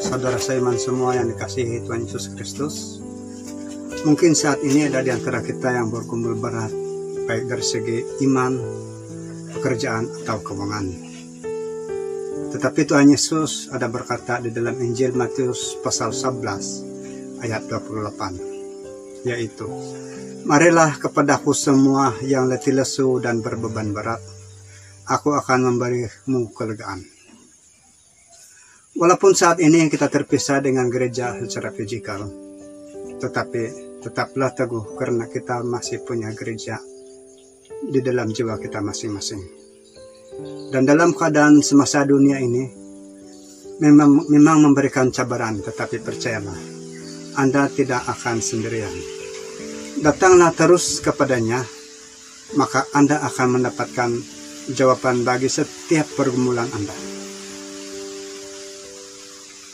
saudara seiman semua yang dikasihi Tuhan Yesus Kristus. Mungkin saat ini ada di antara kita yang berkumpul berat, baik dari segi iman, pekerjaan, atau keuangan. Tetapi Tuhan Yesus ada berkata di dalam Injil Matius pasal 11 ayat 28, yaitu, "Marilah kepadaku semua yang letih lesu dan berbeban berat, aku akan memberimu kelegaan." Walaupun saat ini kita terpisah dengan gereja secara fisikal, tetapi tetaplah teguh karena kita masih punya gereja di dalam jiwa kita masing-masing. Dan dalam keadaan semasa dunia ini memang memberikan cabaran, tetapi percayalah, Anda tidak akan sendirian. Datanglah terus kepadanya, maka Anda akan mendapatkan jawaban bagi setiap pergumulan Anda.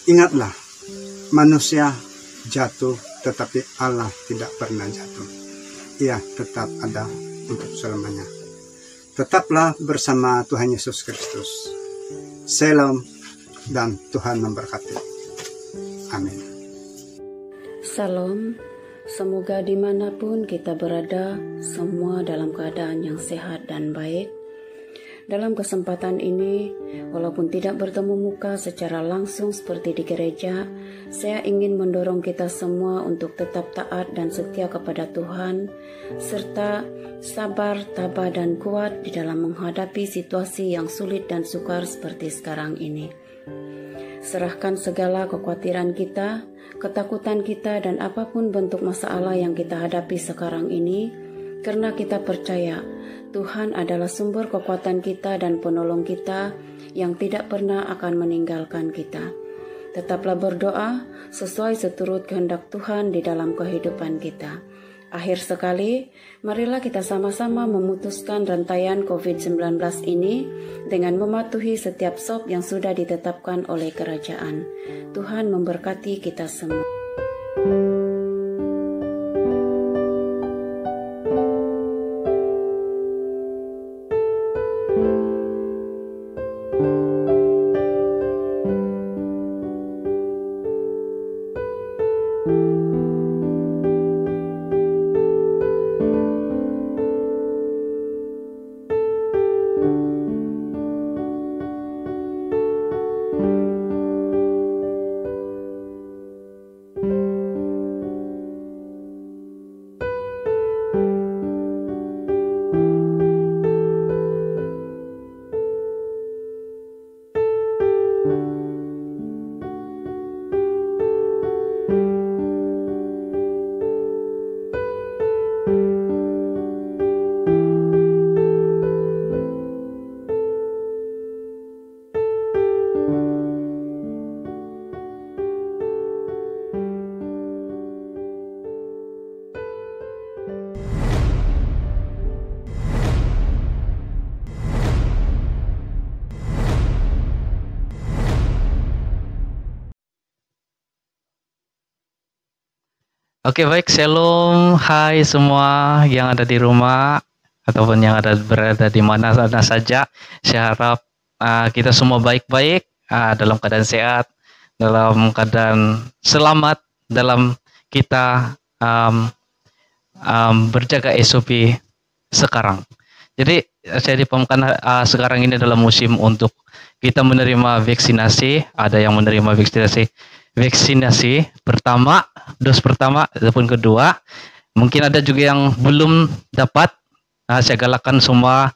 Ingatlah, manusia jatuh, tetapi Allah tidak pernah jatuh. Ia tetap ada untuk selamanya. Tetaplah bersama Tuhan Yesus Kristus. Shalom dan Tuhan memberkati. Amin. Salam, semoga dimanapun kita berada, semua dalam keadaan yang sehat dan baik. Dalam kesempatan ini, walaupun tidak bertemu muka secara langsung seperti di gereja, saya ingin mendorong kita semua untuk tetap taat dan setia kepada Tuhan, serta sabar, tabah, dan kuat di dalam menghadapi situasi yang sulit dan sukar seperti sekarang ini. Serahkan segala kekhawatiran kita, ketakutan kita, dan apapun bentuk masalah yang kita hadapi sekarang ini, karena kita percaya Tuhan adalah sumber kekuatan kita dan penolong kita yang tidak pernah akan meninggalkan kita. Tetaplah berdoa sesuai seturut kehendak Tuhan di dalam kehidupan kita. Akhir sekali, marilah kita sama-sama memutuskan rantaian COVID-19 ini dengan mematuhi setiap SOP yang sudah ditetapkan oleh kerajaan. Tuhan memberkati kita semua. Oke, baik, shalom, hai semua yang ada di rumah ataupun yang berada di mana saja. Saya harap kita semua baik-baik, dalam keadaan sehat, dalam keadaan selamat, dalam kita berjaga SOP sekarang. Jadi saya dipahamkan sekarang ini adalah musim untuk kita menerima vaksinasi. Ada yang menerima vaksinasi pertama, dos pertama ataupun kedua. Mungkin ada juga yang belum dapat. Saya galakkan semua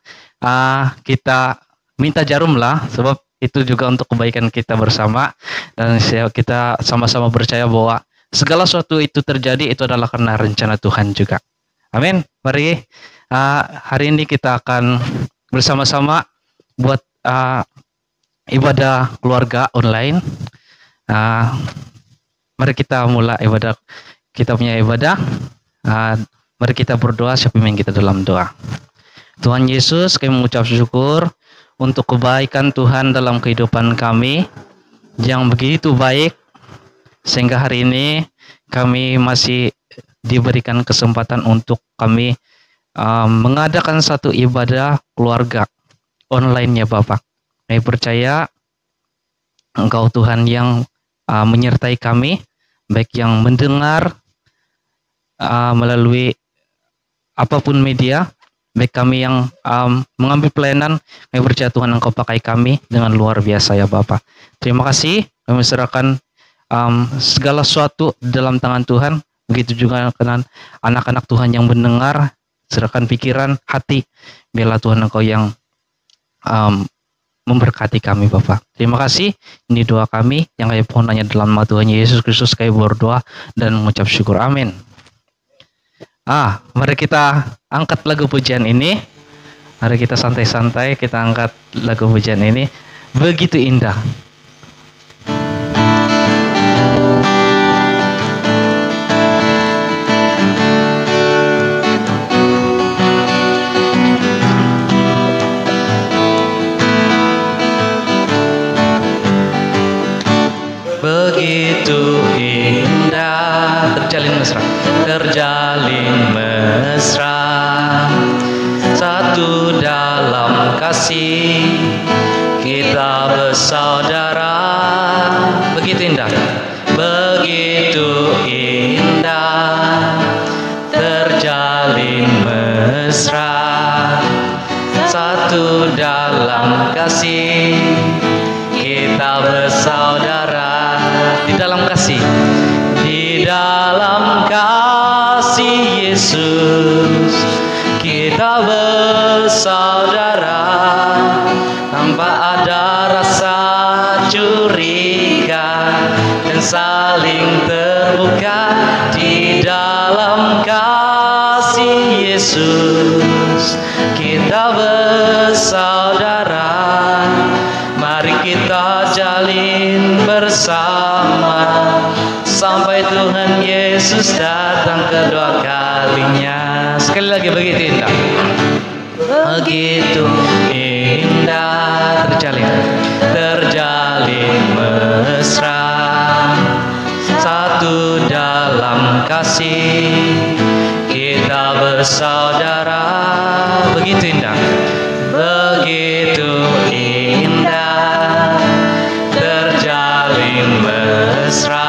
kita minta jarum lah, sebab itu juga untuk kebaikan kita bersama, dan kita sama-sama percaya bahwa segala sesuatu itu terjadi itu adalah karena rencana Tuhan juga. Amin. Mari hari ini kita akan bersama-sama buat ibadah keluarga online. Mari kita mulai ibadah, kita punya ibadah. Mari kita berdoa, siapa pimpin kita dalam doa. Tuhan Yesus, kami mengucap syukur untuk kebaikan Tuhan dalam kehidupan kami yang begitu baik, sehingga hari ini kami masih diberikan kesempatan untuk kami mengadakan satu ibadah keluarga online ya Bapak. Kami percaya Engkau Tuhan yang menyertai kami, baik yang mendengar melalui apapun media, baik kami yang mengambil pelayanan, kami percaya Tuhan Engkau pakai kami dengan luar biasa ya Bapak. Terima kasih, kami serahkan segala sesuatu dalam tangan Tuhan. Begitu juga dengan anak-anak Tuhan yang mendengar, serahkan pikiran, hati, biarlah Tuhan Engkau yang memberkati kami Bapak. Terima kasih, ini doa kami yang kami mohon hanya dalam nama Tuhan Yesus Kristus kami berdoa dan mengucap syukur, amin. Mari kita angkat lagu pujian ini. Mari kita santai-santai, kita angkat lagu pujian ini. Begitu indah. Begitu indah, terjalin mesra, terjalin mesra, satu dalam kasih, kita bersaudara. Begitu indah, begitu indah, terjalin mesra, satu dalam kasih, kita bersaudara. Di dalam kasih, di dalam kasih Yesus, kita bersaudara, tanpa ada rasa curiga dan saling terbuka. Di dalam kasih Yesus, kita bersaudara. Mari kita jalin bersama sampai Tuhan Yesus datang kedua kalinya. Sekali lagi, begitu indah, begitu indah, terjalin mesra, satu dalam kasih, kita bersaudara. Begitu indah, begitu indah, terjalin mesra,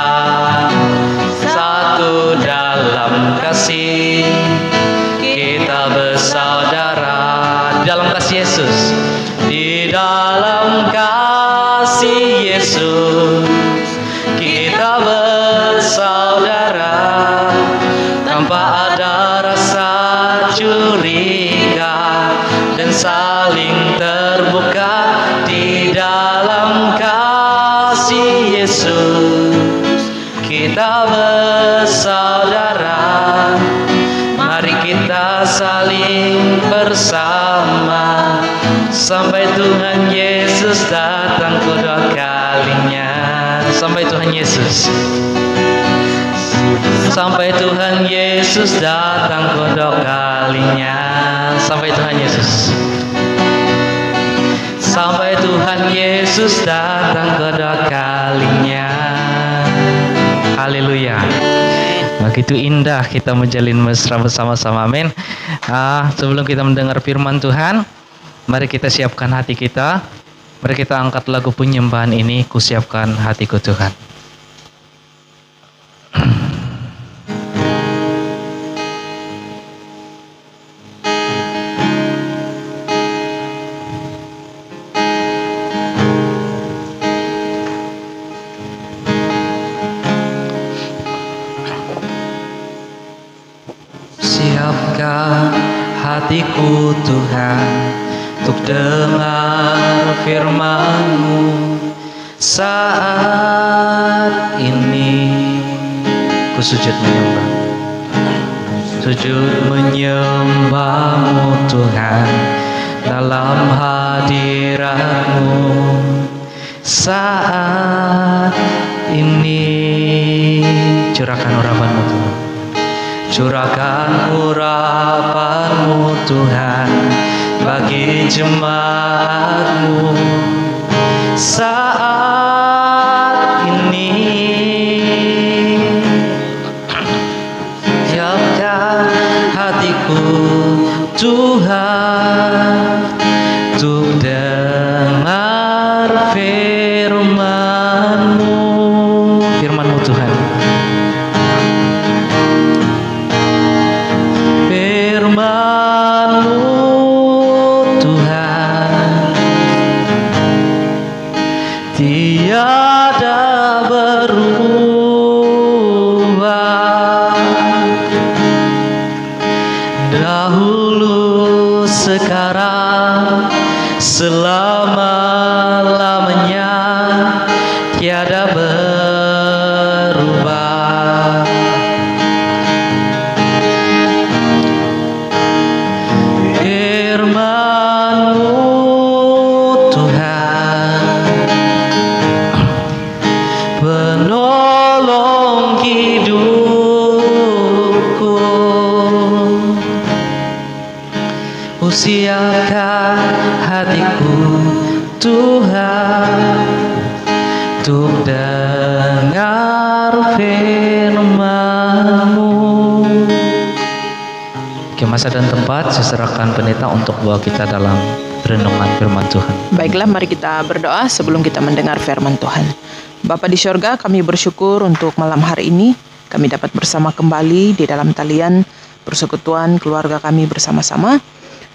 satu dalam kasih, kita bersaudara. Di dalam kasih Yesus, di dalam kasih Yesus, kita bersaudara, tanpa ada rasa curiga dan saling terbuka. Di dalam kasih Yesus, kita bersaudara. Mari kita saling bersama sampai Tuhan Yesus datang kedua kalinya. Sampai Tuhan Yesus, sampai Tuhan Yesus datang kedua kalinya. Sampai Tuhan Yesus, sampai Tuhan Yesus datang kedua kalinya. Haleluya. Begitu indah kita menjalin mesra bersama-sama, amin. Sebelum kita mendengar firman Tuhan, mari kita siapkan hati kita. Mari kita angkat lagu penyembahan ini, Kusiapkan Hatiku Tuhan. Siapkan hatiku Tuhan, untuk dengar firman-Mu saat ini. Ku sujud menyembah-Mu Tuhan, dalam hadirat-Mu saat ini. Curahkan urapan-Mu Tuhan, curahkan urapan-Mu Tuhan bagi jemaat-Mu saat ini. Siapkan hatiku Tuhan, untuk dengar firman-Mu. tiada berubah. Dahulu, sekarang, selama-lamanya tiada berubah. Firman-Mu Tuhan, penolong hidupku. Siapkan hatiku Tuhan untuk dengar firman-Mu. Oke, masa dan tempat saya serahkan pendeta untuk bawa kita dalam renungan firman Tuhan. Baiklah, mari kita berdoa sebelum kita mendengar firman Tuhan. Bapa di sorga, kami bersyukur untuk malam hari ini kami dapat bersama kembali di dalam talian persekutuan keluarga kami bersama-sama.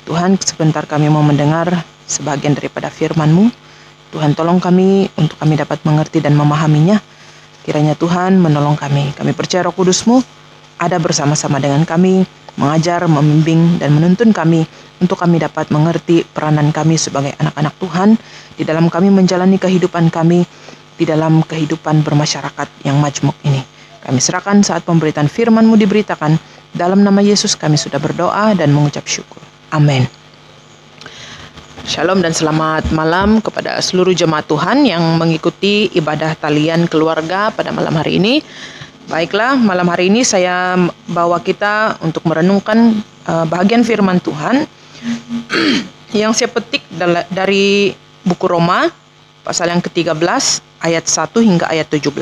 Tuhan, sebentar kami mau mendengar sebagian daripada firman-Mu. Tuhan, tolong kami untuk kami dapat mengerti dan memahaminya. Kiranya Tuhan menolong kami. Kami percaya Roh Kudus-Mu ada bersama-sama dengan kami, mengajar, membimbing, dan menuntun kami untuk kami dapat mengerti peranan kami sebagai anak-anak Tuhan di dalam kami menjalani kehidupan kami di dalam kehidupan bermasyarakat yang majmuk ini. Kami serahkan saat pemberitaan firman-Mu diberitakan. Dalam nama Yesus kami sudah berdoa dan mengucap syukur. Amin. Shalom dan selamat malam kepada seluruh jemaat Tuhan yang mengikuti ibadah talian keluarga pada malam hari ini. Baiklah, malam hari ini saya bawa kita untuk merenungkan bahagian firman Tuhan yang saya petik dari buku Roma pasal yang ke-13 ayat 1 hingga ayat 17.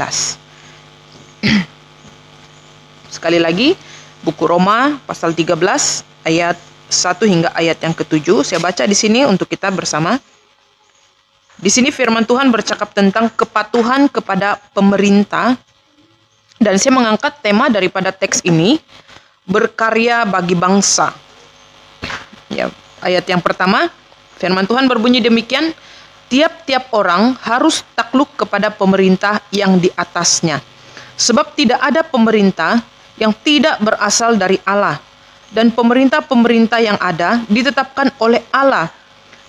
Sekali lagi, buku Roma pasal 13 ayat 1 hingga ayat yang ke-7. Saya baca di sini untuk kita bersama. Di sini firman Tuhan bercakap tentang kepatuhan kepada pemerintah. Dan saya mengangkat tema daripada teks ini, berkarya bagi bangsa. Ya, ayat yang pertama, firman Tuhan berbunyi demikian, tiap-tiap orang harus takluk kepada pemerintah yang di atasnya. Sebab tidak ada pemerintah yang tidak berasal dari Allah. Dan pemerintah-pemerintah yang ada ditetapkan oleh Allah.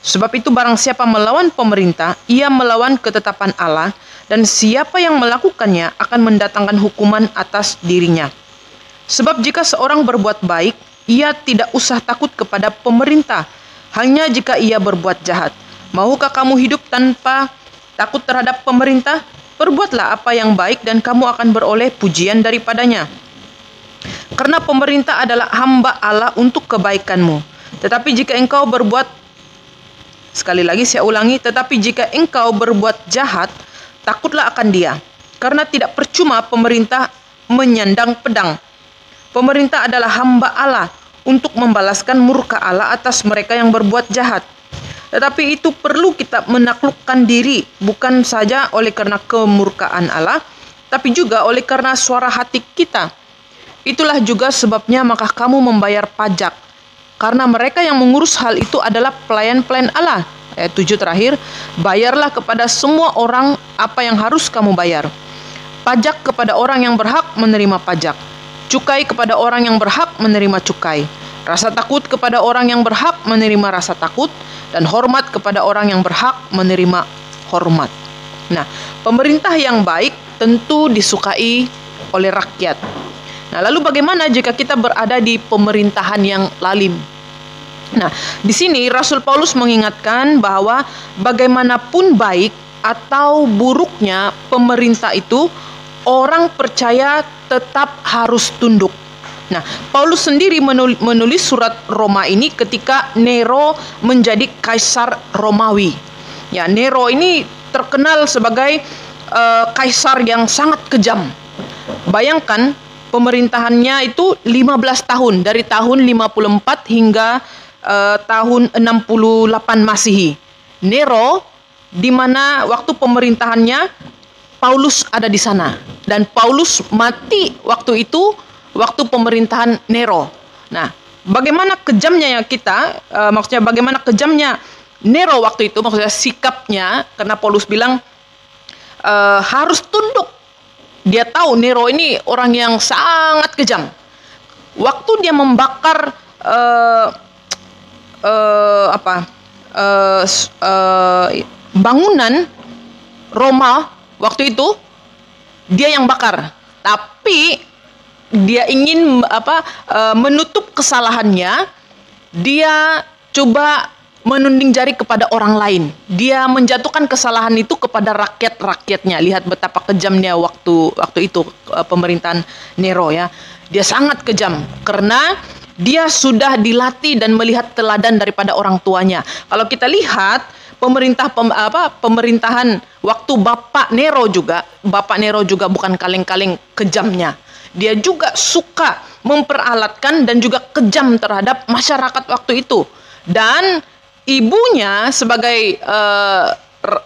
Sebab itu barang siapa melawan pemerintah, ia melawan ketetapan Allah, dan siapa yang melakukannya akan mendatangkan hukuman atas dirinya. Sebab jika seorang berbuat baik, ia tidak usah takut kepada pemerintah, hanya jika ia berbuat jahat. Maukah kamu hidup tanpa takut terhadap pemerintah? Perbuatlah apa yang baik dan kamu akan beroleh pujian daripadanya. Karena pemerintah adalah hamba Allah untuk kebaikanmu. Tetapi jika engkau berbuat, sekali lagi saya ulangi, tetapi jika engkau berbuat jahat, takutlah akan dia. Karena tidak percuma pemerintah menyandang pedang. Pemerintah adalah hamba Allah untuk membalaskan murka Allah atas mereka yang berbuat jahat. Tetapi itu perlu kita menaklukkan diri, bukan saja oleh karena kemurkaan Allah, tapi juga oleh karena suara hati kita. Itulah juga sebabnya maka kamu membayar pajak. Karena mereka yang mengurus hal itu adalah pelayan-pelayan Allah. Ayat 7 terakhir, bayarlah kepada semua orang apa yang harus kamu bayar. Pajak kepada orang yang berhak menerima pajak. Cukai kepada orang yang berhak menerima cukai. Rasa takut kepada orang yang berhak menerima rasa takut. Dan hormat kepada orang yang berhak menerima hormat. Nah, pemerintah yang baik tentu disukai oleh rakyat. Nah, lalu bagaimana jika kita berada di pemerintahan yang lalim? Nah, di sini Rasul Paulus mengingatkan bahwa bagaimanapun baik atau buruknya pemerintah itu, orang percaya tetap harus tunduk. Nah, Paulus sendiri menulis surat Roma ini ketika Nero menjadi kaisar Romawi. Ya, Nero ini terkenal sebagai kaisar yang sangat kejam. Bayangkan pemerintahannya itu 15 tahun, dari tahun 54 hingga tahun 68 Masehi. Nero, di mana waktu pemerintahannya Paulus ada di sana, dan Paulus mati waktu itu, waktu pemerintahan Nero. Nah, bagaimana kejamnya ya kita, maksudnya bagaimana kejamnya Nero waktu itu, maksudnya sikapnya, karena Paulus bilang harus tunduk. Dia tahu Nero ini orang yang sangat kejam. Waktu dia membakar bangunan Roma waktu itu, dia yang bakar. Tapi dia ingin menutup kesalahannya. Dia coba menunding jari kepada orang lain. Dia menjatuhkan kesalahan itu kepada rakyat-rakyatnya. Lihat betapa kejamnya waktu itu pemerintahan Nero ya. Dia sangat kejam karena dia sudah dilatih dan melihat teladan daripada orang tuanya. Kalau kita lihat pemerintahan waktu Bapak Nero juga bukan kaleng-kaleng kejamnya. Dia juga suka memperalatkan dan juga kejam terhadap masyarakat waktu itu. Dan ibunya sebagai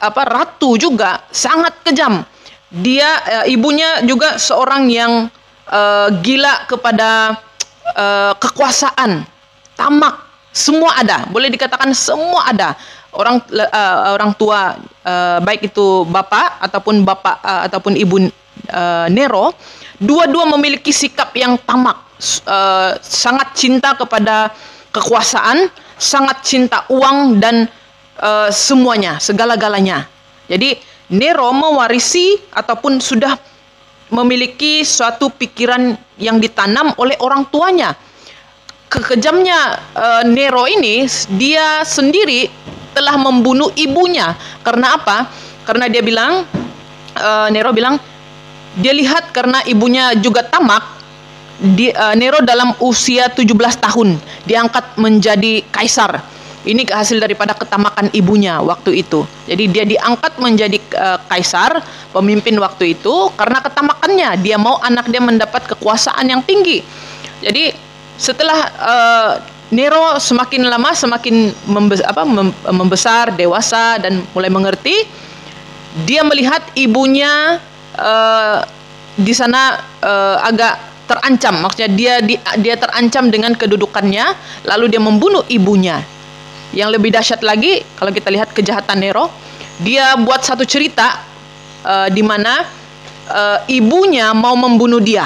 ratu juga sangat kejam. Ibunya juga seorang yang gila kepada kekuasaan, tamak, semua ada. Boleh dikatakan semua ada. Orang tua, baik itu bapak ataupun ibu Nero, dua-dua memiliki sikap yang tamak, sangat cinta kepada kekuasaan, sangat cinta uang dan semuanya, segala-galanya. Jadi Nero mewarisi ataupun sudah memiliki suatu pikiran yang ditanam oleh orang tuanya. Kekejamnya Nero ini, dia sendiri telah membunuh ibunya. Karena apa? Karena dia bilang, Nero bilang, dia lihat karena ibunya juga tamak, Nero dalam usia 17 tahun diangkat menjadi kaisar. Ini hasil daripada ketamakan ibunya waktu itu. Jadi dia diangkat menjadi kaisar, pemimpin waktu itu karena ketamakannya. Dia mau anak dia mendapat kekuasaan yang tinggi. Jadi setelah Nero semakin lama semakin membesar, dewasa dan mulai mengerti, dia melihat ibunya di sana agak terancam. Maksudnya dia terancam dengan kedudukannya, lalu dia membunuh ibunya. Yang lebih dahsyat lagi, kalau kita lihat kejahatan Nero, dia buat satu cerita di mana ibunya mau membunuh dia.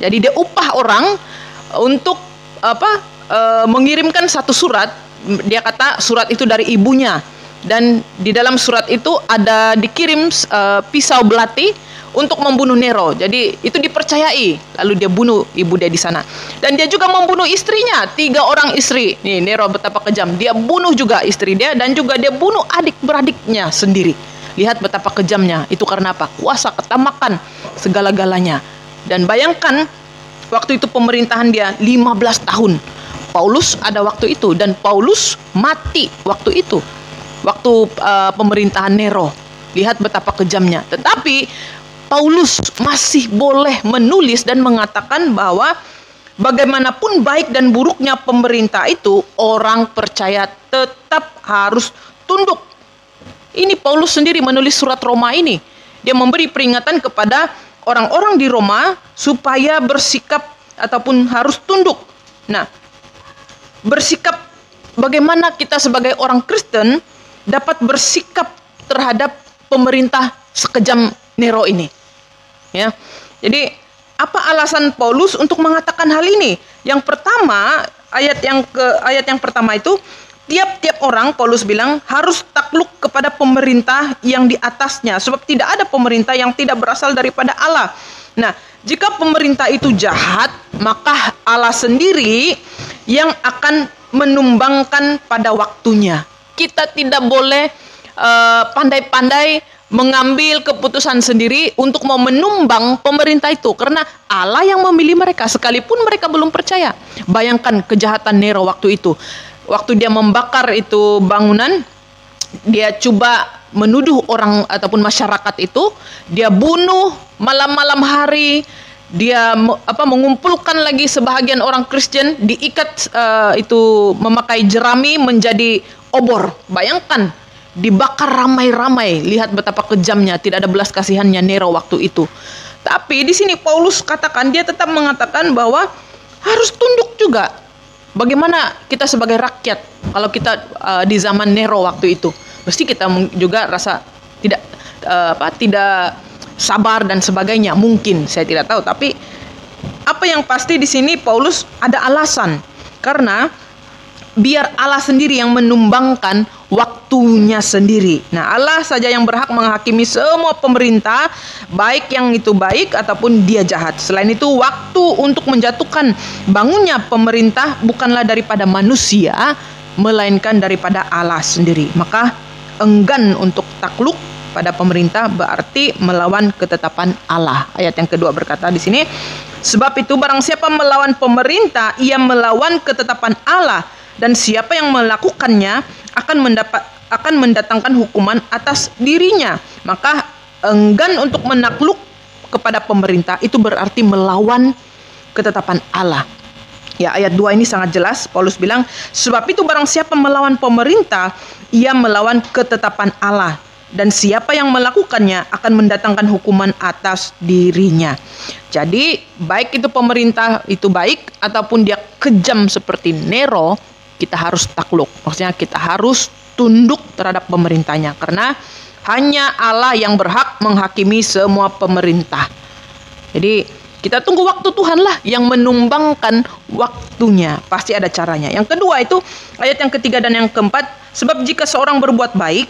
Jadi dia upah orang untuk mengirimkan satu surat. Dia kata surat itu dari ibunya, dan di dalam surat itu ada dikirim pisau belati untuk membunuh Nero. Jadi itu dipercayai. Lalu dia bunuh ibu dia di sana. Dan dia juga membunuh istrinya, 3 orang istri. Nih Nero betapa kejam. Dia bunuh juga istri dia dan juga dia bunuh adik-beradiknya sendiri. Lihat betapa kejamnya. Itu karena apa? Kuasa, ketamakan, segala-galanya. Dan bayangkan waktu itu pemerintahan dia 15 tahun. Paulus ada waktu itu dan Paulus mati waktu itu. Waktu pemerintahan Nero. Lihat betapa kejamnya. Tetapi Paulus masih boleh menulis dan mengatakan bahwa bagaimanapun baik dan buruknya pemerintah itu, orang percaya tetap harus tunduk. Ini Paulus sendiri menulis surat Roma ini. Dia memberi peringatan kepada orang-orang di Roma supaya bersikap ataupun harus tunduk. Nah, bersikap bagaimana kita sebagai orang Kristen dapat bersikap terhadap pemerintah sekejam Nero ini. Ya. Jadi apa alasan Paulus untuk mengatakan hal ini? Yang pertama, ayat yang pertama itu, tiap-tiap orang, Paulus bilang, harus takluk kepada pemerintah yang di atasnya, sebab tidak ada pemerintah yang tidak berasal daripada Allah. Nah, jika pemerintah itu jahat, maka Allah sendiri yang akan menumbangkan pada waktunya. Kita tidak boleh pandai-pandai mengambil keputusan sendiri untuk mau menumbang pemerintah itu, karena Allah yang memilih mereka sekalipun mereka belum percaya. Bayangkan kejahatan Nero waktu itu. Waktu dia membakar itu bangunan, dia coba menuduh orang ataupun masyarakat itu, dia bunuh malam-malam hari, dia mengumpulkan lagi sebahagian orang Kristen, diikat itu memakai jerami menjadi obor. Bayangkan, dibakar ramai-ramai. Lihat betapa kejamnya, tidak ada belas kasihannya Nero waktu itu. Tapi di sini Paulus katakan, dia tetap mengatakan bahwa harus tunduk juga. Bagaimana kita sebagai rakyat kalau kita di zaman Nero waktu itu? Mesti kita juga rasa tidak tidak sabar dan sebagainya. Mungkin saya tidak tahu, tapi apa yang pasti di sini Paulus ada alasan, karena biar Allah sendiri yang menumbangkan waktunya sendiri. Nah, Allah saja yang berhak menghakimi semua pemerintah, baik yang itu baik ataupun dia jahat. Selain itu, waktu untuk menjatuhkan bangunnya pemerintah bukanlah daripada manusia, melainkan daripada Allah sendiri. Maka enggan untuk takluk pada pemerintah berarti melawan ketetapan Allah. Ayat yang kedua berkata di sini, sebab itu barang siapa melawan pemerintah, ia melawan ketetapan Allah, dan siapa yang melakukannya akan mendatangkan hukuman atas dirinya. Maka enggan untuk menakluk kepada pemerintah itu berarti melawan ketetapan Allah. Ya, ayat 2 ini sangat jelas. Paulus bilang, sebab itu barang siapa melawan pemerintah, ia melawan ketetapan Allah, dan siapa yang melakukannya akan mendatangkan hukuman atas dirinya. Jadi, baik itu pemerintah itu baik ataupun dia kejam seperti Nero, kita harus takluk. Maksudnya kita harus tunduk terhadap pemerintahnya, karena hanya Allah yang berhak menghakimi semua pemerintah. Jadi kita tunggu waktu Tuhan lah yang menumbangkan waktunya. Pasti ada caranya. Yang kedua itu ayat yang ketiga dan yang keempat, sebab jika seorang berbuat baik,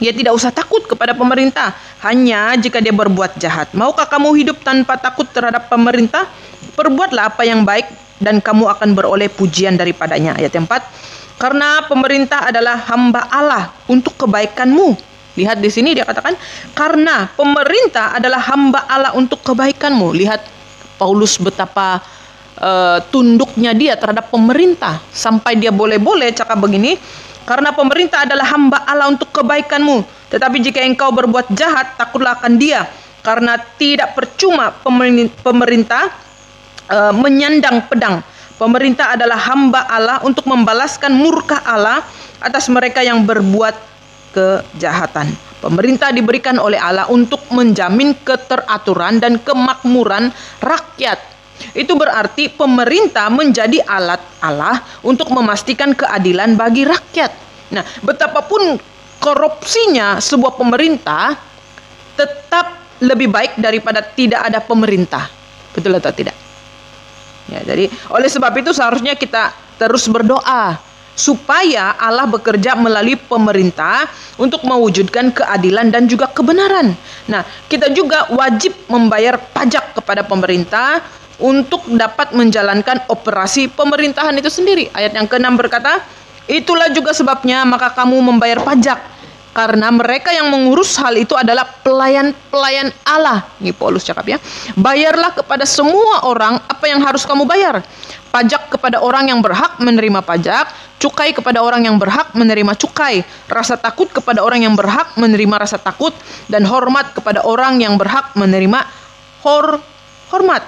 ia tidak usah takut kepada pemerintah, hanya jika dia berbuat jahat. Maukah kamu hidup tanpa takut terhadap pemerintah? Perbuatlah apa yang baik dan kamu akan beroleh pujian daripadanya. Ayat 4, karena pemerintah adalah hamba Allah untuk kebaikanmu. Lihat di sini dia katakan, karena pemerintah adalah hamba Allah untuk kebaikanmu. Lihat Paulus betapa tunduknya dia terhadap pemerintah, sampai dia boleh-boleh cakap begini, karena pemerintah adalah hamba Allah untuk kebaikanmu. Tetapi jika engkau berbuat jahat, takutlah akan dia, karena tidak percuma pemerintah menyandang pedang. Pemerintah adalah hamba Allah untuk membalaskan murka Allah atas mereka yang berbuat kejahatan. Pemerintah diberikan oleh Allah untuk menjamin keteraturan dan kemakmuran rakyat. Itu berarti pemerintah menjadi alat Allah untuk memastikan keadilan bagi rakyat. Nah, betapapun korupsinya sebuah pemerintah, tetap lebih baik daripada tidak ada pemerintah. Betul atau tidak? Ya, jadi oleh sebab itu seharusnya kita terus berdoa supaya Allah bekerja melalui pemerintah untuk mewujudkan keadilan dan juga kebenaran. Nah, kita juga wajib membayar pajak kepada pemerintah untuk dapat menjalankan operasi pemerintahan itu sendiri. Ayat yang ke-6 berkata, itulah juga sebabnya maka kamu membayar pajak, karena mereka yang mengurus hal itu adalah pelayan-pelayan Allah. Ini Paulus cakap ya. Bayarlah kepada semua orang apa yang harus kamu bayar. Pajak kepada orang yang berhak menerima pajak, cukai kepada orang yang berhak menerima cukai, rasa takut kepada orang yang berhak menerima rasa takut, dan hormat kepada orang yang berhak menerima hormat.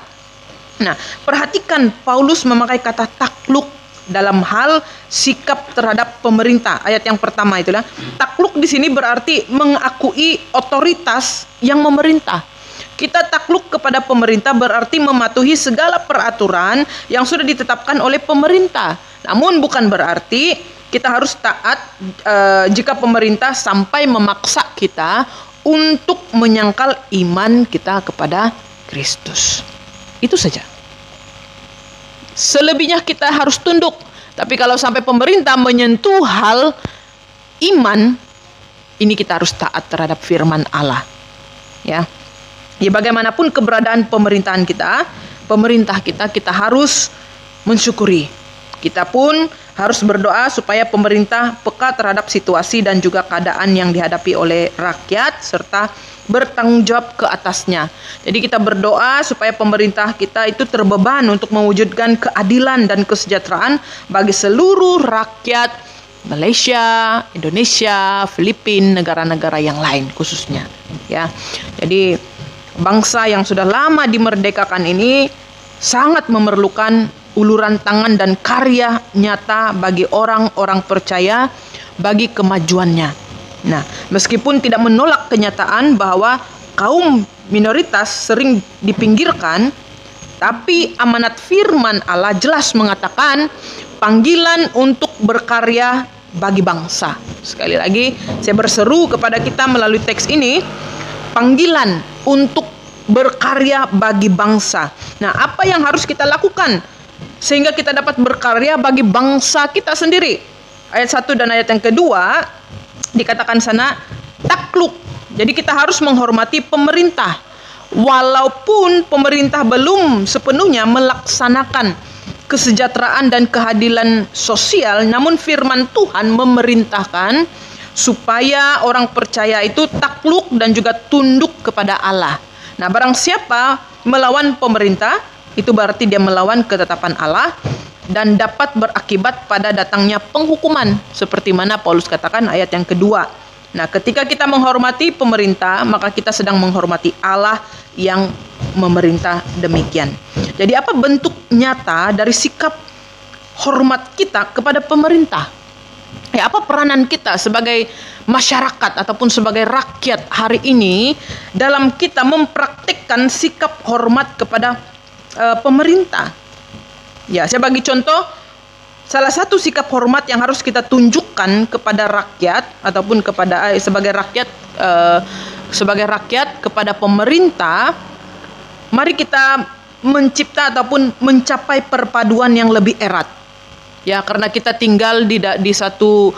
Nah, perhatikan Paulus memakai kata takluk dalam hal sikap terhadap pemerintah. Ayat yang pertama itulah, takluk di sini berarti mengakui otoritas yang memerintah. Kita takluk kepada pemerintah berarti mematuhi segala peraturan yang sudah ditetapkan oleh pemerintah. Namun bukan berarti kita harus taat jika pemerintah sampai memaksa kita untuk menyangkal iman kita kepada Kristus. Itu saja. Selebihnya kita harus tunduk. Tapi kalau sampai pemerintah menyentuh hal iman, ini kita harus taat terhadap firman Allah. Ya. Ya, bagaimanapun keberadaan pemerintahan kita, pemerintah kita harus mensyukuri. Kita pun harus berdoa supaya pemerintah peka terhadap situasi dan juga keadaan yang dihadapi oleh rakyat serta bertanggung jawab ke atasnya. Jadi kita berdoa supaya pemerintah kita itu terbeban untuk mewujudkan keadilan dan kesejahteraan bagi seluruh rakyat Malaysia, Indonesia, Filipina, negara-negara yang lain khususnya. Ya, jadi bangsa yang sudah lama dimerdekakan ini sangat memerlukan uluran tangan dan karya nyata bagi orang-orang percaya bagi kemajuannya. Nah, meskipun tidak menolak kenyataan bahwa kaum minoritas sering dipinggirkan, tapi amanat firman Allah jelas mengatakan panggilan untuk berkarya bagi bangsa. Sekali lagi, saya berseru kepada kita melalui teks ini, panggilan untuk berkarya bagi bangsa. Nah, apa yang harus kita lakukan sehingga kita dapat berkarya bagi bangsa kita sendiri? Ayat 1 dan ayat yang kedua dikatakan sana, takluk. Jadi kita harus menghormati pemerintah. Walaupun pemerintah belum sepenuhnya melaksanakan kesejahteraan dan keadilan sosial, namun firman Tuhan memerintahkan supaya orang percaya itu takluk dan juga tunduk kepada Allah. Nah, barang siapa melawan pemerintah, itu berarti dia melawan ketetapan Allah dan dapat berakibat pada datangnya penghukuman, seperti mana Paulus katakan ayat yang kedua. Nah, ketika kita menghormati pemerintah, maka kita sedang menghormati Allah yang memerintah demikian. Jadi apa bentuk nyata dari sikap hormat kita kepada pemerintah? Ya, apa peranan kita sebagai masyarakat ataupun sebagai rakyat hari ini dalam kita mempraktikkan sikap hormat kepada pemerintah? Ya, saya bagi contoh. Salah satu sikap hormat yang harus kita tunjukkan kepada rakyat ataupun kepada sebagai rakyat kepada pemerintah, mari kita mencipta ataupun mencapai perpaduan yang lebih erat. Ya, karena kita tinggal di satu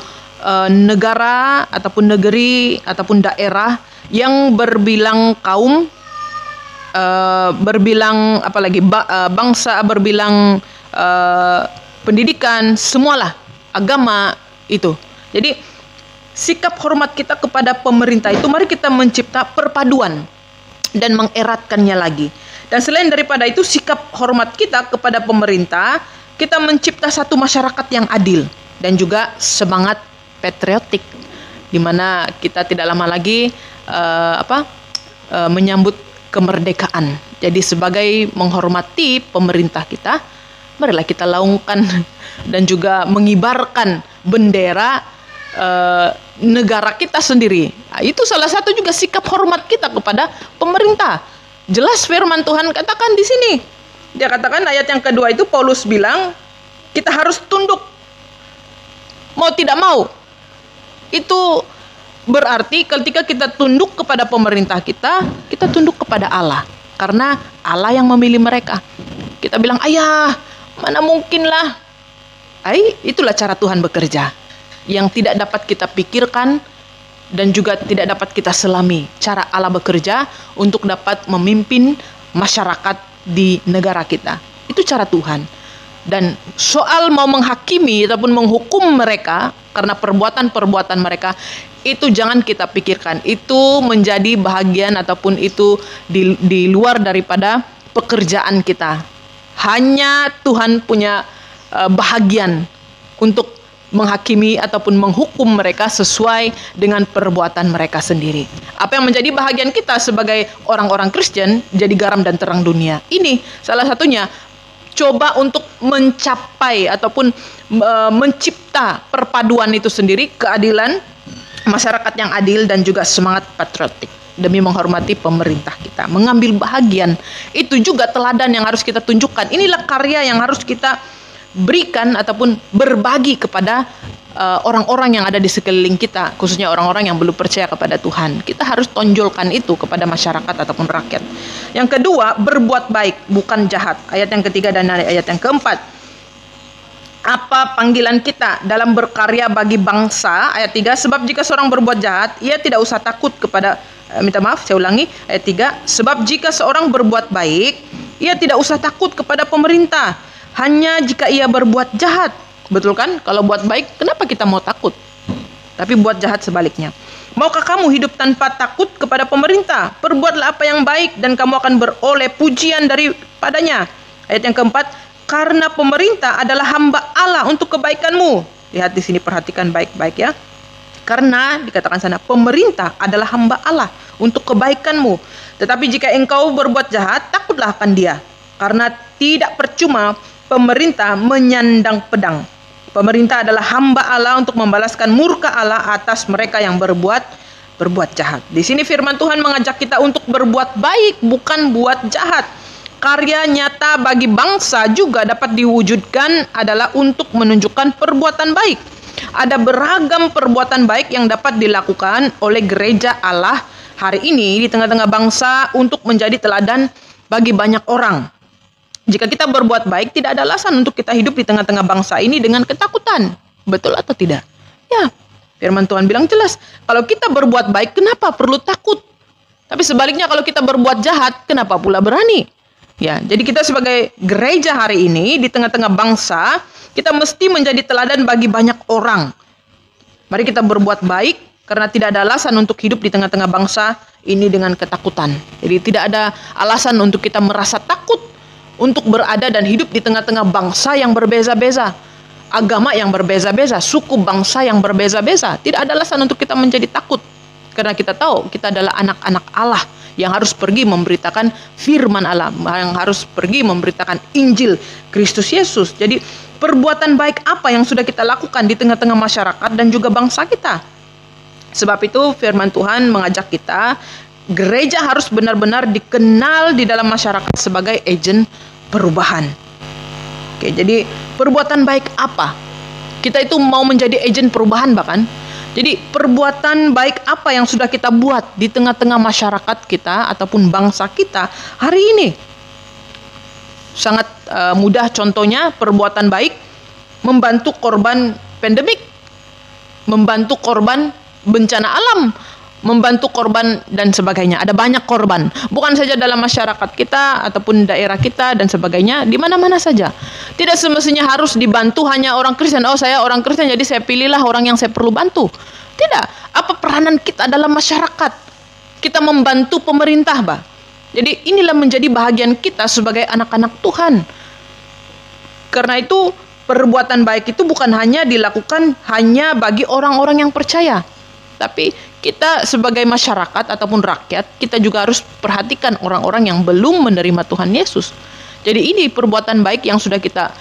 negara ataupun negeri ataupun daerah yang berbilang kaum, berbilang apalagi bangsa, berbilang pendidikan, semualah agama itu. Jadi sikap hormat kita kepada pemerintah itu mari kita mencipta perpaduan dan mengeratkannya lagi. Dan selain daripada itu sikap hormat kita kepada pemerintah, kita mencipta satu masyarakat yang adil dan juga semangat patriotik, di mana kita tidak lama lagi menyambut kemerdekaan. Jadi sebagai menghormati pemerintah kita, marilah kita laungkan dan juga mengibarkan bendera negara kita sendiri. Nah, itu salah satu juga sikap hormat kita kepada pemerintah. Jelas firman Tuhan katakan di sini. Dia katakan ayat yang kedua itu Paulus bilang kita harus tunduk. Mau tidak mau. Itu berarti ketika kita tunduk kepada pemerintah kita tunduk kepada Allah. Karena Allah yang memilih mereka. Kita bilang, ayah, mana mungkinlah. Itulah cara Tuhan bekerja. Yang tidak dapat kita pikirkan dan juga tidak dapat kita selami. Cara Allah bekerja untuk dapat memimpin masyarakat di negara kita. Itu cara Tuhan. Dan soal mau menghakimi ataupun menghukum mereka karena perbuatan-perbuatan mereka, itu jangan kita pikirkan. Itu menjadi bahagian ataupun itu di luar daripada pekerjaan kita. Hanya Tuhan punya bahagian untuk menghakimi ataupun menghukum mereka sesuai dengan perbuatan mereka sendiri. Apa yang menjadi bahagian kita sebagai orang-orang Kristen, jadi garam dan terang dunia. Ini salah satunya, coba untuk mencapai ataupun mencipta perpaduan itu sendiri, keadilan, masyarakat yang adil dan juga semangat patriotik demi menghormati pemerintah kita, mengambil bahagian. Itu juga teladan yang harus kita tunjukkan. Inilah karya yang harus kita berikan ataupun berbagi kepada orang-orang yang ada di sekeliling kita, khususnya orang-orang yang belum percaya kepada Tuhan. Kita harus tonjolkan itu kepada masyarakat ataupun rakyat. Yang kedua, berbuat baik, bukan jahat. Ayat yang ketiga dan ayat yang keempat. Apa panggilan kita dalam berkarya bagi bangsa? Ayat 3, sebab jika seorang berbuat jahat, ia tidak usah takut kepada, saya ulangi, ayat 3, sebab jika seorang berbuat baik, ia tidak usah takut kepada pemerintah, hanya jika ia berbuat jahat. Betul kan? Kalau buat baik, kenapa kita mau takut? Tapi buat jahat sebaliknya. Maukah kamu hidup tanpa takut kepada pemerintah? Perbuatlah apa yang baik dan kamu akan beroleh pujian daripadanya. Ayat yang keempat, karena pemerintah adalah hamba Allah untuk kebaikanmu. Lihat di sini, perhatikan baik-baik ya. Karena dikatakan sana, pemerintah adalah hamba Allah untuk kebaikanmu. Tetapi jika engkau berbuat jahat, takutlah akan dia. Karena tidak percuma pemerintah menyandang pedang. Pemerintah adalah hamba Allah untuk membalaskan murka Allah atas mereka yang berbuat jahat. Di sini firman Tuhan mengajak kita untuk berbuat baik, bukan buat jahat. Karya nyata bagi bangsa juga dapat diwujudkan adalah untuk menunjukkan perbuatan baik. Ada beragam perbuatan baik yang dapat dilakukan oleh gereja Allah hari ini di tengah-tengah bangsa untuk menjadi teladan bagi banyak orang. Jika kita berbuat baik, tidak ada alasan untuk kita hidup di tengah-tengah bangsa ini dengan ketakutan. Betul atau tidak? Ya, firman Tuhan bilang jelas, kalau kita berbuat baik, kenapa perlu takut? Tapi sebaliknya kalau kita berbuat jahat, kenapa pula berani? Ya, jadi kita sebagai gereja hari ini di tengah-tengah bangsa, kita mesti menjadi teladan bagi banyak orang. Mari kita berbuat baik karena tidak ada alasan untuk hidup di tengah-tengah bangsa ini dengan ketakutan. Jadi tidak ada alasan untuk kita merasa takut untuk berada dan hidup di tengah-tengah bangsa yang berbeza-beza, agama yang berbeza-beza, suku bangsa yang berbeza-beza. Tidak ada alasan untuk kita menjadi takut. Karena kita tahu kita adalah anak-anak Allah yang harus pergi memberitakan firman Allah, yang harus pergi memberitakan Injil Kristus Yesus. Jadi perbuatan baik apa yang sudah kita lakukan di tengah-tengah masyarakat dan juga bangsa kita? Sebab itu firman Tuhan mengajak kita, gereja harus benar-benar dikenal di dalam masyarakat sebagai agen perubahan. Oke, jadi perbuatan baik apa? Kita itu mau menjadi agen perubahan bahkan. Jadi perbuatan baik apa yang sudah kita buat di tengah-tengah masyarakat kita ataupun bangsa kita hari ini? Sangat mudah contohnya perbuatan baik membantu korban pandemik, membantu korban bencana alam, membantu korban dan sebagainya. Ada banyak korban, bukan saja dalam masyarakat kita ataupun daerah kita dan sebagainya, di mana-mana saja. Tidak semestinya harus dibantu hanya orang Kristen. Oh, saya orang Kristen jadi saya pilihlah orang yang saya perlu bantu. Tidak. Apa peranan kita dalam masyarakat? Kita membantu pemerintah, Bah. Jadi inilah menjadi bahagian kita sebagai anak-anak Tuhan. Karena itu perbuatan baik itu bukan hanya dilakukan hanya bagi orang-orang yang percaya. Tapi kita sebagai masyarakat ataupun rakyat, kita juga harus perhatikan orang-orang yang belum menerima Tuhan Yesus. Jadi ini perbuatan baik yang sudah kita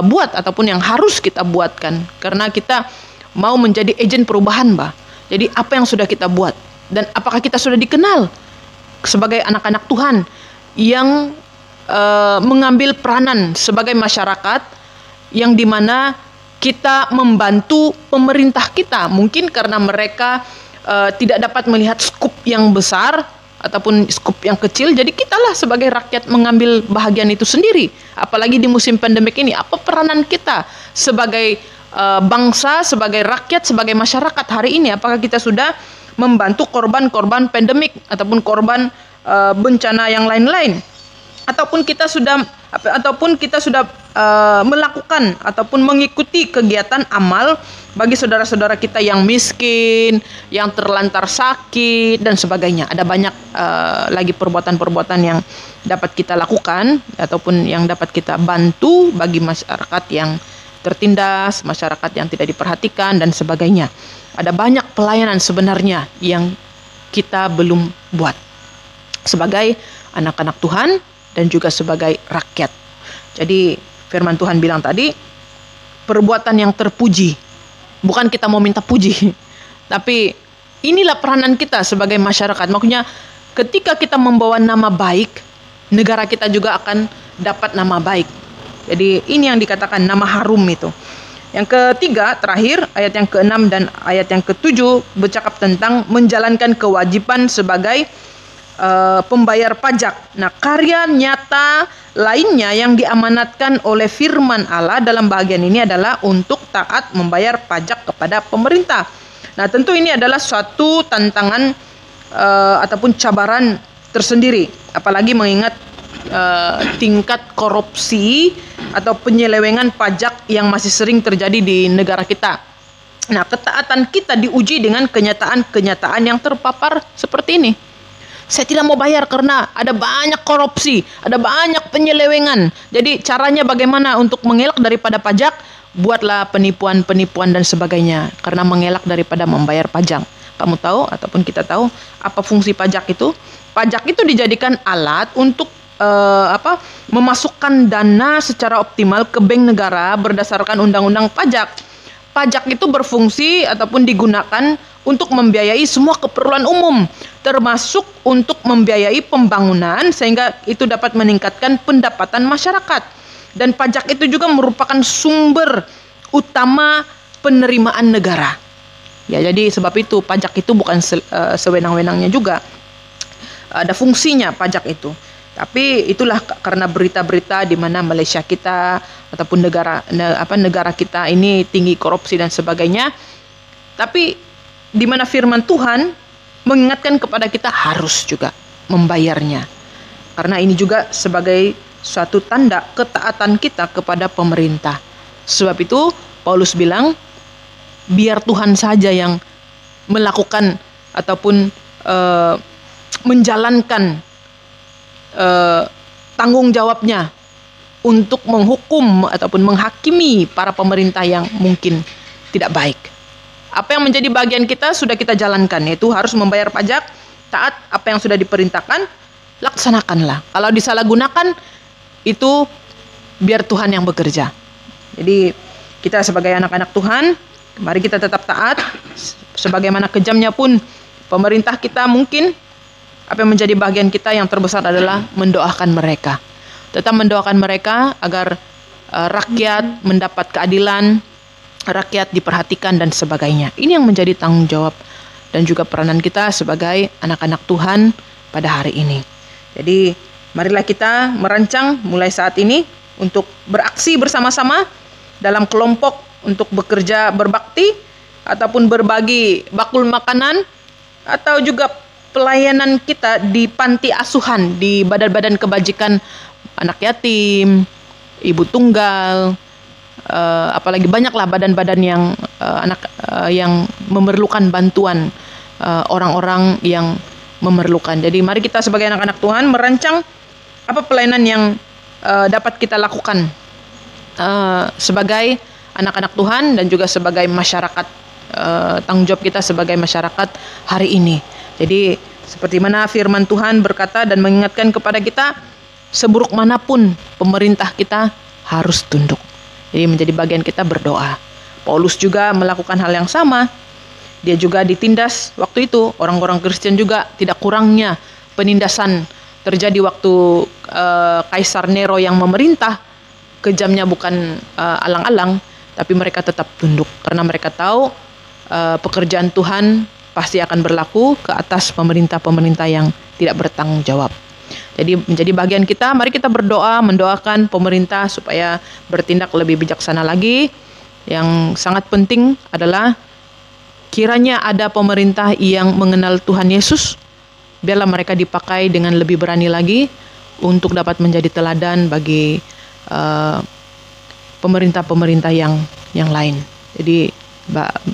buat ataupun yang harus kita buatkan. Karena kita mau menjadi agen perubahan, Mbak. Jadi apa yang sudah kita buat? Dan apakah kita sudah dikenal sebagai anak-anak Tuhan yang mengambil peranan sebagai masyarakat yang dimana kita membantu pemerintah kita, mungkin karena mereka tidak dapat melihat skup yang besar ataupun skup yang kecil, jadi kitalah sebagai rakyat mengambil bahagian itu sendiri. Apalagi di musim pandemik ini, apa peranan kita sebagai bangsa, sebagai rakyat, sebagai masyarakat hari ini? Apakah kita sudah membantu korban-korban pandemik ataupun korban bencana yang lain-lain? Ataupun kita sudah melakukan ataupun mengikuti kegiatan amal bagi saudara-saudara kita yang miskin, yang terlantar sakit dan sebagainya. Ada banyak lagi perbuatan-perbuatan yang dapat kita lakukan ataupun yang dapat kita bantu bagi masyarakat yang tertindas, masyarakat yang tidak diperhatikan dan sebagainya. Ada banyak pelayanan sebenarnya yang kita belum buat sebagai anak-anak Tuhan dan juga sebagai rakyat. Jadi firman Tuhan bilang tadi, perbuatan yang terpuji. Bukan kita mau minta puji, tapi inilah peranan kita sebagai masyarakat. Maksudnya ketika kita membawa nama baik, negara kita juga akan dapat nama baik. Jadi ini yang dikatakan nama harum itu. Yang ketiga, terakhir, ayat yang ke-6 dan ayat yang ke-7 bercakap tentang menjalankan kewajiban sebagai pembayar pajak. Nah, karya nyata lainnya yang diamanatkan oleh firman Allah dalam bagian ini adalah untuk taat membayar pajak kepada pemerintah. Nah, tentu ini adalah suatu tantangan ataupun cabaran tersendiri, apalagi mengingat tingkat korupsi atau penyelewengan pajak yang masih sering terjadi di negara kita. Nah, ketaatan kita diuji dengan kenyataan-kenyataan yang terpapar seperti ini. Saya tidak mau bayar karena ada banyak korupsi, ada banyak penyelewengan. Jadi caranya bagaimana untuk mengelak daripada pajak? Buatlah penipuan-penipuan dan sebagainya. Karena mengelak daripada membayar pajak. Kamu tahu ataupun kita tahu apa fungsi pajak itu? Pajak itu dijadikan alat untuk memasukkan dana secara optimal ke bank negara berdasarkan undang-undang pajak. Pajak itu berfungsi ataupun digunakan untuk membiayai semua keperluan umum, termasuk untuk membiayai pembangunan sehingga itu dapat meningkatkan pendapatan masyarakat. Dan pajak itu juga merupakan sumber utama penerimaan negara. Ya, jadi sebab itu pajak itu bukan sewenang-wenangnya juga. Ada fungsinya pajak itu. Tapi itulah karena berita-berita di mana Malaysia kita ataupun negara kita ini tinggi korupsi dan sebagainya. Tapi di mana firman Tuhan mengingatkan kepada kita harus juga membayarnya. Karena ini juga sebagai suatu tanda ketaatan kita kepada pemerintah. Sebab itu Paulus bilang, biar Tuhan saja yang melakukan ataupun menjalankan tanggung jawabnya untuk menghukum ataupun menghakimi para pemerintah yang mungkin tidak baik. Apa yang menjadi bagian kita sudah kita jalankan, yaitu harus membayar pajak, taat apa yang sudah diperintahkan, laksanakanlah. Kalau disalahgunakan, itu biar Tuhan yang bekerja. Jadi kita sebagai anak-anak Tuhan, mari kita tetap taat. Sebagaimana kejamnya pun pemerintah kita mungkin, apa yang menjadi bagian kita yang terbesar adalah mendoakan mereka. Tetap mendoakan mereka agar rakyat mendapat keadilan, rakyat diperhatikan dan sebagainya. Ini yang menjadi tanggung jawab dan juga peranan kita sebagai anak-anak Tuhan pada hari ini. Jadi marilah kita merancang mulai saat ini untuk beraksi bersama-sama dalam kelompok untuk bekerja berbakti ataupun berbagi bakul makanan atau juga pelayanan kita di panti asuhan, di badan-badan kebajikan anak yatim, ibu tunggal, apalagi banyaklah badan-badan yang yang memerlukan bantuan orang-orang yang memerlukan. Jadi mari kita sebagai anak-anak Tuhan merancang apa pelayanan yang dapat kita lakukan sebagai anak-anak Tuhan dan juga sebagai masyarakat, tanggung jawab kita sebagai masyarakat hari ini. Jadi seperti mana firman Tuhan berkata dan mengingatkan kepada kita, seburuk manapun pemerintah kita harus tunduk. Jadi menjadi bagian kita berdoa. Paulus juga melakukan hal yang sama. Dia juga ditindas waktu itu. Orang-orang Kristen juga tidak kurangnya penindasan terjadi waktu Kaisar Nero yang memerintah. Kejamnya bukan alang-alang, tapi mereka tetap tunduk karena mereka tahu pekerjaan Tuhan pasti akan berlaku ke atas pemerintah-pemerintah yang tidak bertanggung jawab. Jadi menjadi bagian kita, mari kita berdoa, mendoakan pemerintah supaya bertindak lebih bijaksana lagi. Yang sangat penting adalah kiranya ada pemerintah yang mengenal Tuhan Yesus, biarlah mereka dipakai dengan lebih berani lagi untuk dapat menjadi teladan bagi pemerintah-pemerintah yang lain. Jadi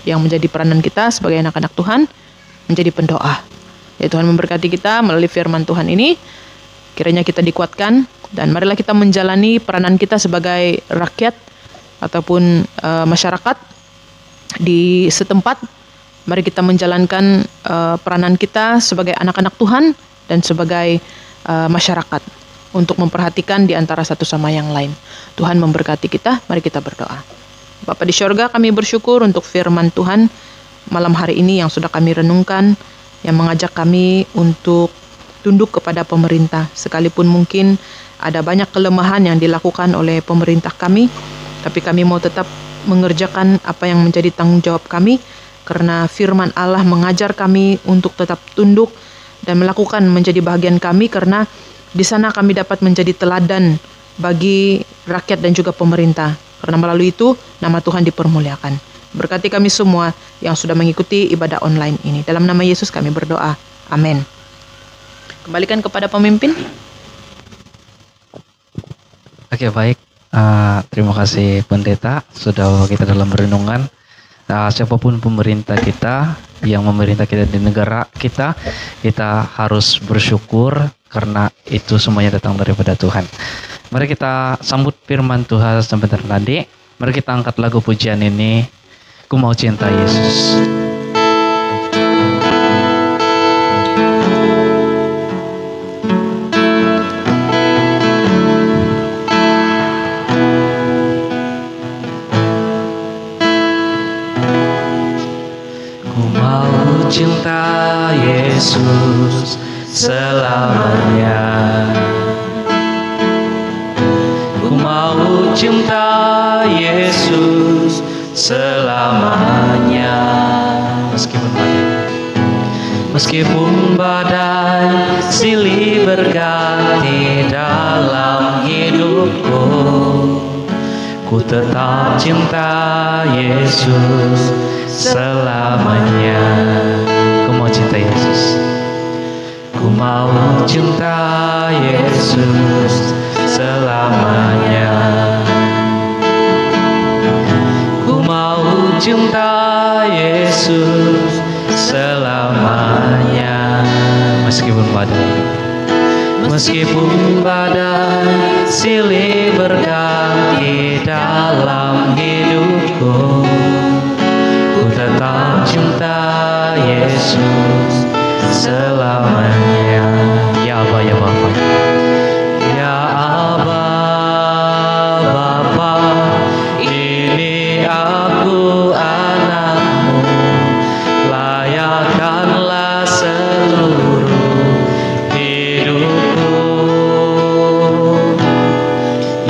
yang menjadi peranan kita sebagai anak-anak Tuhan menjadi pendoa. Ya, Tuhan memberkati kita melalui firman Tuhan ini. Kiranya kita dikuatkan dan marilah kita menjalani peranan kita sebagai rakyat ataupun masyarakat di setempat. Mari kita menjalankan peranan kita sebagai anak-anak Tuhan dan sebagai masyarakat untuk memperhatikan di antara satu sama yang lain. Tuhan memberkati kita. Mari kita berdoa. Bapa di syurga, kami bersyukur untuk firman Tuhan malam hari ini yang sudah kami renungkan, yang mengajak kami untuk tunduk kepada pemerintah. Sekalipun mungkin ada banyak kelemahan yang dilakukan oleh pemerintah kami, tapi kami mau tetap mengerjakan apa yang menjadi tanggung jawab kami, karena firman Allah mengajar kami untuk tetap tunduk dan melakukan menjadi bagian kami, karena di sana kami dapat menjadi teladan bagi rakyat dan juga pemerintah. Karena melalui itu, nama Tuhan dipermuliakan. Berkati kami semua yang sudah mengikuti ibadah online ini. Dalam nama Yesus kami berdoa. Amin. Kembalikan kepada pemimpin. Oke, baik. Terima kasih pendeta sudah bawa kita dalam renungan. Siapapun pemerintah kita yang memerintah kita di negara kita, kita harus bersyukur karena itu semuanya datang daripada Tuhan. Mari kita sambut firman Tuhan sebentar tadi. Mari kita angkat lagu pujian ini, Ku Mau Cinta Yesus. Ku mau cinta Yesus selamanya. Ku mau cinta Yesus selamanya. Meskipun badai silih berganti dalam hidupku, ku tetap cinta Yesus selamanya. Ku mau cinta Yesus. Ku mau cinta Yesus selamanya. Ku mau cinta Yesus selamanya. Meskipun badai silih berganti dalam hidupku, ku tetap cinta Yesus selamanya. Ya Aba, ya Bapa. Ya Aba, Bapa, ini aku anakmu, layakkanlah seluruh hidupku.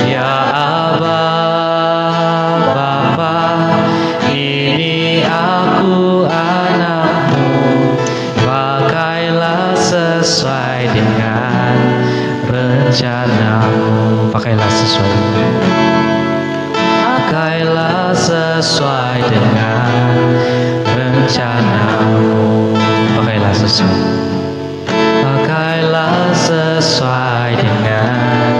Ya Aba, Bapa, ini aku anakmu, pakailah sesuai dengan rencanamu. Pakailah sesuai dengan rencanamu. Pakailah sesuai dengan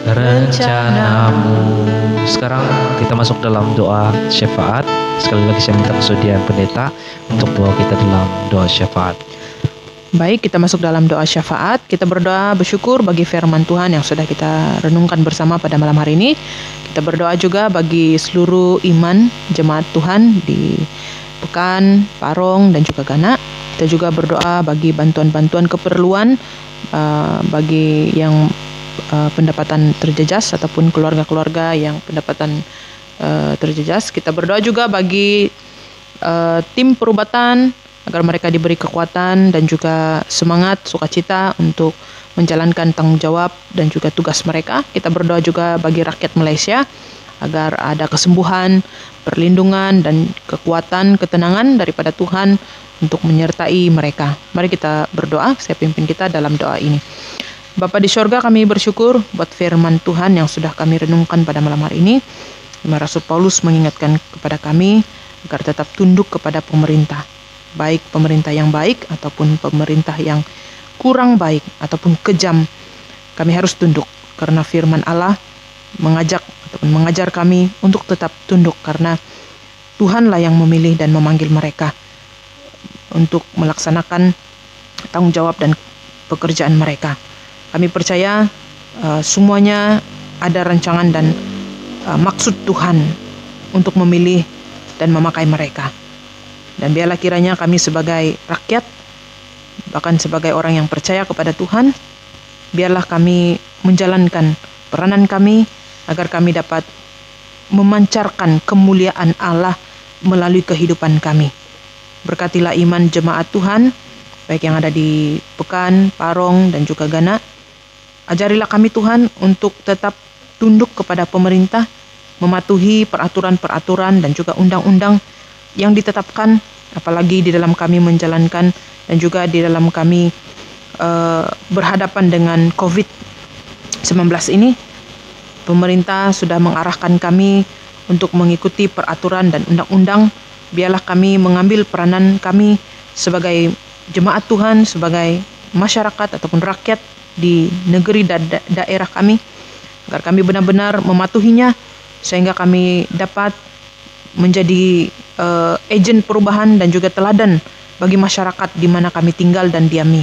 rencanamu. Sekarang kita masuk dalam doa syafaat. Sekali lagi saya minta kesediaan pendeta untuk doa kita dalam doa syafaat. Baik, kita masuk dalam doa syafaat. Kita berdoa bersyukur bagi firman Tuhan yang sudah kita renungkan bersama pada malam hari ini. Kita berdoa juga bagi seluruh iman jemaat Tuhan di Pekan, Parong, dan juga Gana. Kita juga berdoa bagi bantuan-bantuan keperluan bagi yang pendapatan terjejas ataupun keluarga-keluarga yang pendapatan terjejas. Kita berdoa juga bagi tim perubatan agar mereka diberi kekuatan dan juga semangat, sukacita untuk menjalankan tanggung jawab dan juga tugas mereka. Kita berdoa juga bagi rakyat Malaysia agar ada kesembuhan, perlindungan, dan kekuatan, ketenangan daripada Tuhan untuk menyertai mereka. Mari kita berdoa, saya pimpin kita dalam doa ini. Bapa di sorga, kami bersyukur buat firman Tuhan yang sudah kami renungkan pada malam hari ini. Rasul Paulus mengingatkan kepada kami agar tetap tunduk kepada pemerintah, baik pemerintah yang baik ataupun pemerintah yang kurang baik ataupun kejam. Kami harus tunduk karena firman Allah mengajar kami untuk tetap tunduk karena Tuhanlah yang memilih dan memanggil mereka untuk melaksanakan tanggung jawab dan pekerjaan mereka. Kami percaya semuanya ada rancangan dan maksud Tuhan untuk memilih dan memakai mereka. Dan biarlah kiranya kami sebagai rakyat, bahkan sebagai orang yang percaya kepada Tuhan, biarlah kami menjalankan peranan kami agar kami dapat memancarkan kemuliaan Allah melalui kehidupan kami. Berkatilah iman jemaat Tuhan, baik yang ada di Pekan, Parong, dan juga Gana. Ajarilah kami Tuhan untuk tetap tunduk kepada pemerintah, mematuhi peraturan-peraturan dan juga undang-undang yang ditetapkan, apalagi di dalam kami menjalankan dan juga di dalam kami berhadapan dengan COVID-19 ini. Pemerintah sudah mengarahkan kami untuk mengikuti peraturan dan undang-undang. Biarlah kami mengambil peranan kami sebagai jemaat Tuhan, sebagai masyarakat ataupun rakyat di negeri dan daerah kami, agar kami benar-benar mematuhinya sehingga kami dapat menjadi agen perubahan dan juga teladan bagi masyarakat di mana kami tinggal dan diami.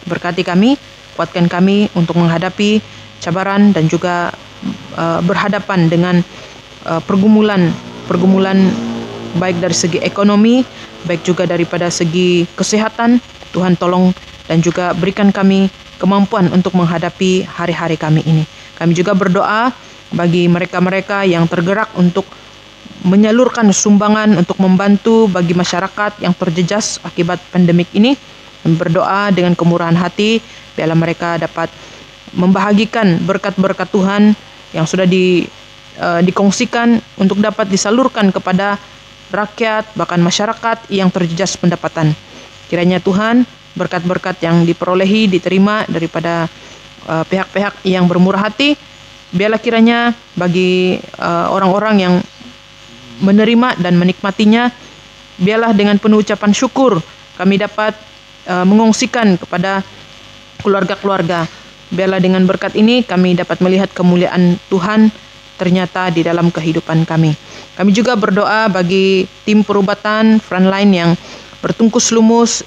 Berkati kami, kuatkan kami untuk menghadapi cabaran dan juga berhadapan dengan pergumulan baik dari segi ekonomi, baik juga daripada segi kesehatan. Tuhan tolong dan juga berikan kami kemampuan untuk menghadapi hari-hari kami ini. Kami juga berdoa bagi mereka-mereka yang tergerak untuk menyalurkan sumbangan untuk membantu bagi masyarakat yang terjejas akibat pandemik ini. Kami berdoa dengan kemurahan hati, biarlah mereka dapat membahagikan berkat-berkat Tuhan yang sudah dikongsikan untuk dapat disalurkan kepada rakyat, bahkan masyarakat yang terjejas pendapatan. Kiranya Tuhan, berkat-berkat yang diperolehi, diterima daripada pihak-pihak yang bermurah hati, biarlah kiranya bagi orang-orang yang menerima dan menikmatinya, biarlah dengan penuh ucapan syukur kami dapat mengongsikan kepada keluarga-keluarga. Biarlah dengan berkat ini kami dapat melihat kemuliaan Tuhan ternyata di dalam kehidupan kami. Kami juga berdoa bagi tim perubatan frontline yang bertungkus lumus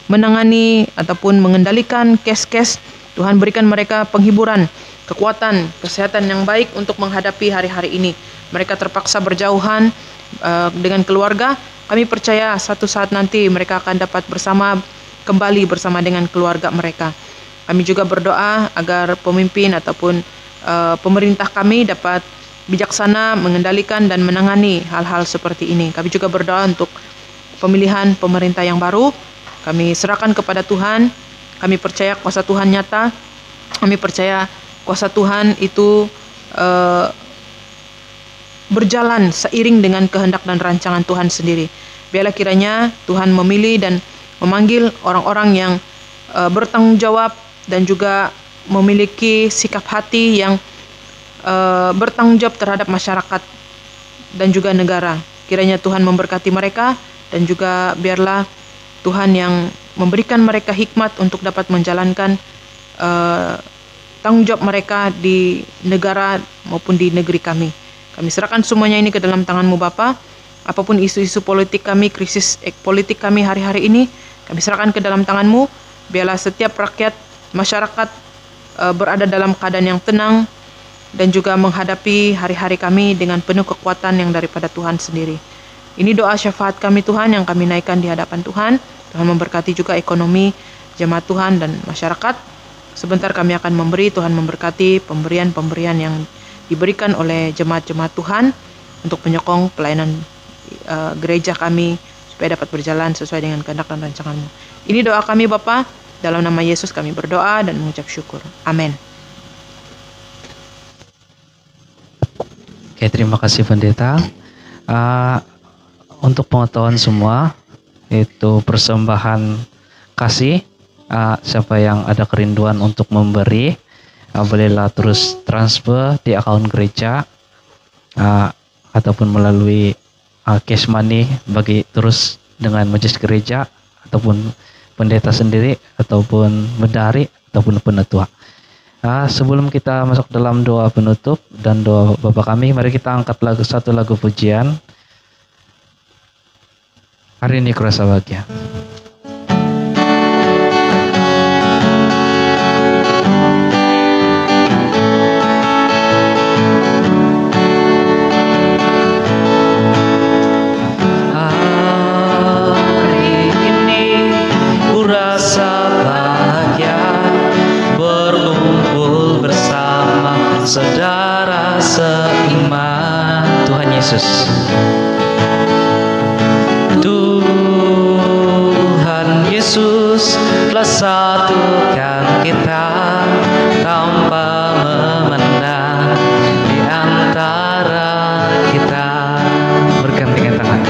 menangani ataupun mengendalikan kes-kes. Tuhan berikan mereka penghiburan, kekuatan, kesehatan yang baik untuk menghadapi hari-hari ini. Mereka terpaksa berjauhan dengan keluarga. Kami percaya satu saat nanti mereka akan dapat kembali bersama dengan keluarga mereka. Kami juga berdoa agar pemimpin ataupun pemerintah kami dapat bijaksana mengendalikan dan menangani hal-hal seperti ini. Kami juga berdoa untuk pemilihan pemerintah yang baru. Kami serahkan kepada Tuhan. Kami percaya kuasa Tuhan nyata. Kami percaya kuasa Tuhan itu berjalan seiring dengan kehendak dan rancangan Tuhan sendiri. Biarlah kiranya Tuhan memilih dan memanggil orang-orang yang bertanggung jawab dan juga memiliki sikap hati yang bertanggung jawab terhadap masyarakat dan juga negara. Kiranya Tuhan memberkati mereka dan juga biarlah Tuhan yang memberikan mereka hikmat untuk dapat menjalankan tanggung jawab mereka di negara maupun di negeri kami. Kami serahkan semuanya ini ke dalam tangan-Mu Bapa. Apapun isu-isu politik kami, krisis politik kami hari-hari ini, kami serahkan ke dalam tangan-Mu. Biarlah setiap rakyat, masyarakat berada dalam keadaan yang tenang dan juga menghadapi hari-hari kami dengan penuh kekuatan yang daripada Tuhan sendiri. Ini doa syafaat kami Tuhan yang kami naikkan di hadapan Tuhan. Tuhan memberkati juga ekonomi jemaat Tuhan dan masyarakat. Sebentar kami akan memberi, Tuhan memberkati pemberian-pemberian yang diberikan oleh jemaat-jemaat Tuhan untuk menyokong pelayanan gereja kami supaya dapat berjalan sesuai dengan kehendak dan rancangan-Mu. Ini doa kami Bapa, dalam nama Yesus kami berdoa dan mengucap syukur. Amin. Oke, terima kasih Pendeta. Untuk pengetahuan semua, itu persembahan kasih. Siapa yang ada kerinduan untuk memberi, bolehlah terus transfer di akun gereja ataupun melalui cash money bagi terus dengan majelis gereja ataupun pendeta sendiri ataupun bendahari ataupun penatua. Sebelum kita masuk dalam doa penutup dan doa Bapa kami, mari kita angkat satu lagu pujian. Hari ini kurasa bahagia. Saudara seiman, Tuhan Yesus. Tuhan Yesus telah satukan kita tanpa memandang di antara kita. Bergandengan tangan,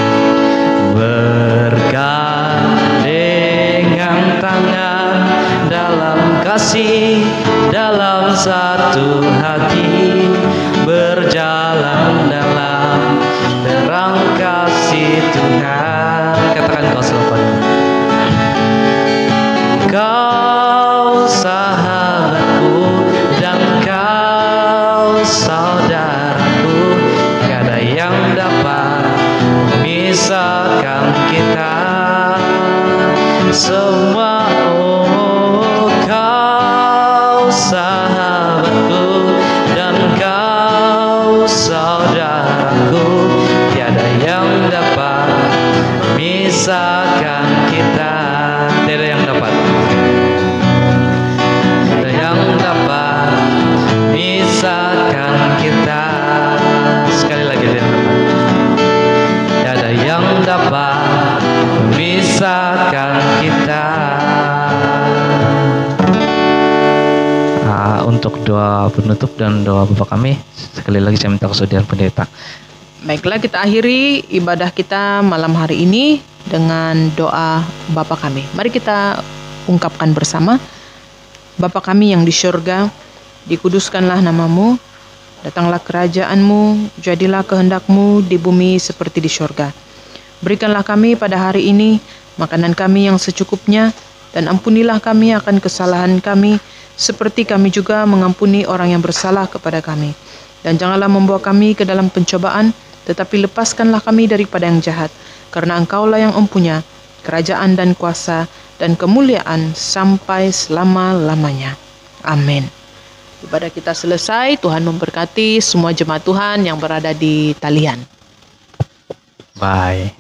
bergandengan tangan dalam kasih, dalam satu hati, berjalan dalam terang kasih Tuhan. Katakan kau selamat. Kau sahabatku dan kau saudaraku, tiada yang dapat memisahkan kita semua. Sahabatku dan kau saudaraku, tiada yang dapat memisahkan untuk doa penutup dan doa Bapa kami. Sekali lagi saya minta kesudian pendeta. Baiklah, kita akhiri ibadah kita malam hari ini dengan doa Bapa kami. Mari kita ungkapkan bersama. Bapa kami yang di syurga, dikuduskanlah namamu, datanglah kerajaanmu, jadilah kehendakmu di bumi seperti di syurga. Berikanlah kami pada hari ini makanan kami yang secukupnya, dan ampunilah kami akan kesalahan kami, seperti kami juga mengampuni orang yang bersalah kepada kami. Dan janganlah membawa kami ke dalam pencobaan, tetapi lepaskanlah kami daripada yang jahat, karena Engkaulah yang mempunyai kerajaan dan kuasa dan kemuliaan sampai selama-lamanya. Amin. Ibadah kita selesai. Tuhan memberkati semua jemaat Tuhan yang berada di talian. Bye.